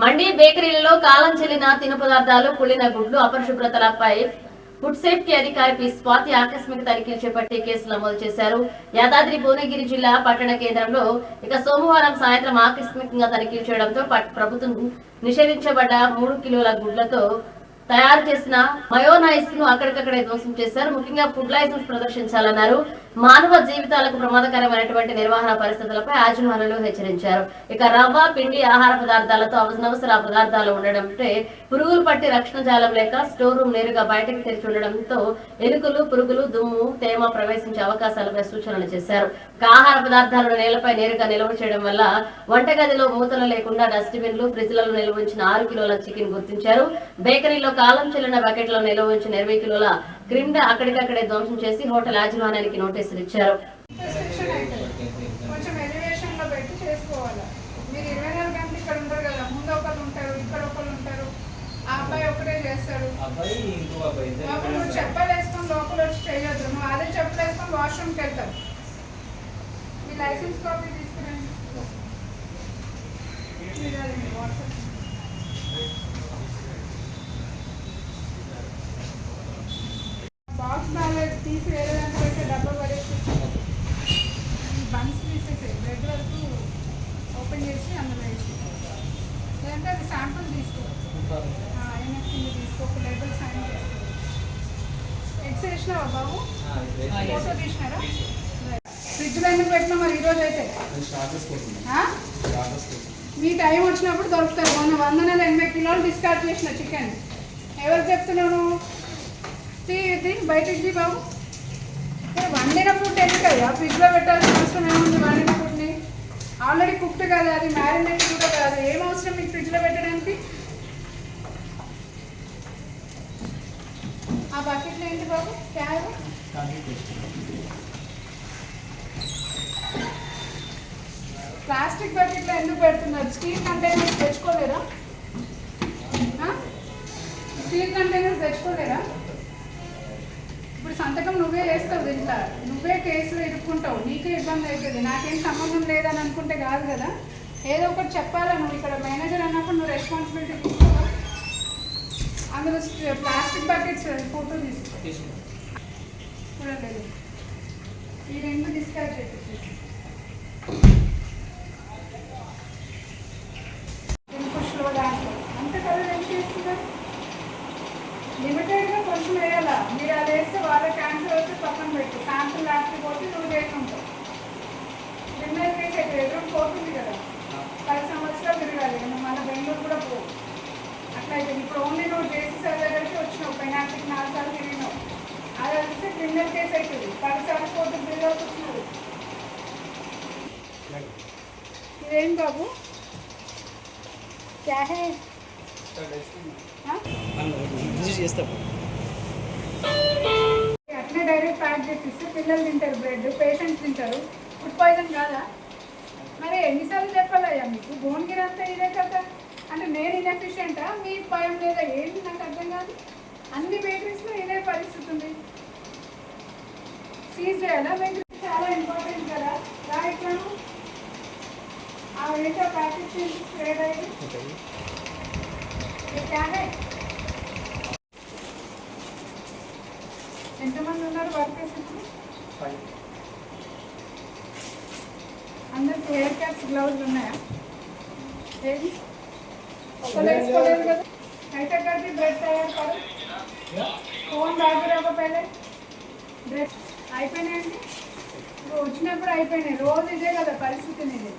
మండి బేకరీలలో కాలం చెల్లిన తిను పదార్థాలు, కుళ్ళిన గుడ్లు, అపరిశుభ్రతలపై ఫుడ్ సేఫ్టీ అధికారి పి స్వాతి ఆకస్మిక తనిఖీలు చేపట్టి కేసులు నమోదు చేశారు. యాదాద్రి భువనగిరి జిల్లా పట్టణ కేంద్రంలో సోమవారం సాయంత్రం ఆకస్మికంగా తనిఖీలు చేయడంతో ప్రభుత్వం నిషేధించబడ్డ 3 కిలోల గుడ్లతో తయారు చేసిన మయోనైస్ ను అక్కడికక్కడే ధ్వంసం చేశారు. ముఖ్యంగా ఫుడ్ లైసెన్స్ ప్రదర్శించాలన్నారు. మానవ జీవితాలకు ప్రమాదకరమైనటువంటి నిర్వహణ పరిస్థితులపై యాజమాన్యాలు హెచ్చరించారు. రవ్వ, పిండి ఆహార పదార్థాలతో అనవసర పదార్థాలు ఉండడంతో పురుగులు పట్టి రక్షణ జాలం లేక స్టోర్ రూమ్ నేరుగా బయటకు తెరిచి ఉండడంతో ఎలుకలు, పురుగులు, దుమ్ము, తేమ ప్రవేశించే అవకాశాలపై సూచనలు చేశారు. ఆహార పదార్థాలను నేలపై నేరుగా నిల్వ చేయడం వల్ల వంటగదిలో మూతలు లేకుండా డస్ట్బిన్లు, ఫ్రిడ్జ్లలో నిల్వ ఉంచిన 6 కిలోల చికెన్ గుర్తించారు. బేకరీలో కాలం చెల్లిన బకెట్లో నిల్వ ఉంచిన 20 కిలోల క్రీమ్ అక్కడికక్కడే ధ్వంసం చేసి హోటల్ యాజమాన్యానికి నోటీసులు ఇచ్చారు. చెప్పలు వేసుకొని లోపల వచ్చి చేయొద్దు. నువ్వు అదే చెప్పలు వేసుకొని వాష్రూమ్కి వెళ్తావు. మీ లైసెన్స్ కాపీ తీసుకురండి. బాక్స్ బాగా తీసి వేరే దాంట్లో పెట్టే డబ్బా పడేసి బన్స్ తీసేసి బ్రెడ్ వరకు ఓపెన్ చేసి అందులో వేసి లేదంటే అది శాంపుల్ తీసుకో. ఎన్ఎఫ్టీ తీసుకో, లేబుల్ సైన్ చేసుకో. ఎగ్స్ వేసినావా బాబు? ఫోటో తీసినారా? ఫ్రిడ్జ్లో ఎందుకు పెట్టినా మరి ఈరోజు అయితే మీ టైం వచ్చినప్పుడు దొరుకుతారు. 180 కిలోలు డిస్కార్డ్ చేసిన చికెన్. ఎవరు చెప్తున్నాను? ఇది బయటకి బాబు. వండిన ఫుడ్ ఎందుకు కదా ఫ్రిడ్జ్లో పెట్టాల్సిన అవసరం ఏముంది? వండిన ఫుడ్ని ఆల్రెడీ కుక్డ్ కదా, అది మ్యారినేట్ కూడా కాదు. ఏం అవసరం మీకు ఫ్రిడ్జ్లో పెట్టడానికి? ఆ బకెట్లో ఏంటి బాబు? క్యాబ్ ప్లాస్టిక్ బకెట్లో ఎందుకు పెడుతున్నారు? స్టీల్ కంటైనర్స్ తెచ్చుకోలేరా? స్టీల్ కంటైనర్స్ తెచ్చుకోలేరా? ఇప్పుడు సంతకం నువ్వే వేస్తావు, దీంట్లో నువ్వే కేసులో ఇరుక్కుంటావు. నీకే ఇబ్బంది అవుతుంది. నాకేం సంబంధం లేదని అనుకుంటే కాదు కదా. ఏదో ఒకటి చెప్పాలా. నువ్వు ఇక్కడ మేనేజర్ అన్నప్పుడు నువ్వు రెస్పాన్సిబిలిటీ తీసుకోవా? అందులో ప్లాస్టిక్ బకెట్స్ ఫోటో తీసుకో. చూడలేదు. ఈ 2 డిస్కార్డ్ చేసి పుష్లో దాంట్లో అంతే కదా. ఏం చేస్తున్నారు? లిమిటెడ్గా కొంచెం వేయాలా. మీరు అది వేస్తే వాళ్ళ క్యాన్సర్ వచ్చి పక్కన పెట్టి శాంపుల్ లేకపోతే నువ్వు చేసుకుంటావు. క్రిమినల్ కేసు అయితే ఎదురు పోతుంది కదా. 10 సంవత్సరాలు తిరగాలి. నువ్వు మళ్ళీ బెంగళూరు కూడా పోవు. అట్లయితే ఇప్పుడు ఓన్లీ నువ్వు చేసి దగ్గరికి వచ్చినావు. పెనాల్టీకి 4 సార్లు తిరిగినావు. అది వస్తే క్రిమినల్ కేసు అవుతుంది. 10 సార్లు కోర్టు బిల్లు వస్తున్నారు. ఇదేం బాబు? క్యా హై? అట్లే డైరెక్ట్ ప్యాక్ చేసిస్తే పిల్లలు తింటారు, బ్రెడ్ పేషెంట్స్ తింటారు. ఫుడ్ పాయిజన్ కాదా? మరి ఎన్నిసార్లు చెప్పాలయ్యా మీకు? భువనగిరి అంతా ఇదే కదా. అంటే నేను ఇన్ఎఫిషియంటా? మీ భయం లేదా? ఏంటి నాకు అర్థం కాదు. అన్ని బేకరీస్లో ఇదే పరిస్థితి ఉంది. సీజ్ చేయాలా? బేకరీ చాలా ఇంపార్టెంట్ కదా. ఇట్లాను ఆ ఏంటో ప్యాకెట్ చేసి స్ప్రేడ్ అయ్యి ఎంతమంది ఉన్నారు వర్కర్స్ ఇప్పుడు? అందరికి హెయిర్ క్యాప్స్, గ్లౌజ్ ఉన్నాయా? ఏది ఒకరు వేసుకోలేదు కదా. అయితే కలిపి బ్రెడ్ తయారు కాదు. ఫోన్ రాజురాబా పైలే బ్రెడ్ అయిపోయినాయండి. ఇప్పుడు వచ్చినప్పుడు అయిపోయినాయి. రోజు ఇదే కదా పరిస్థితి. ఇది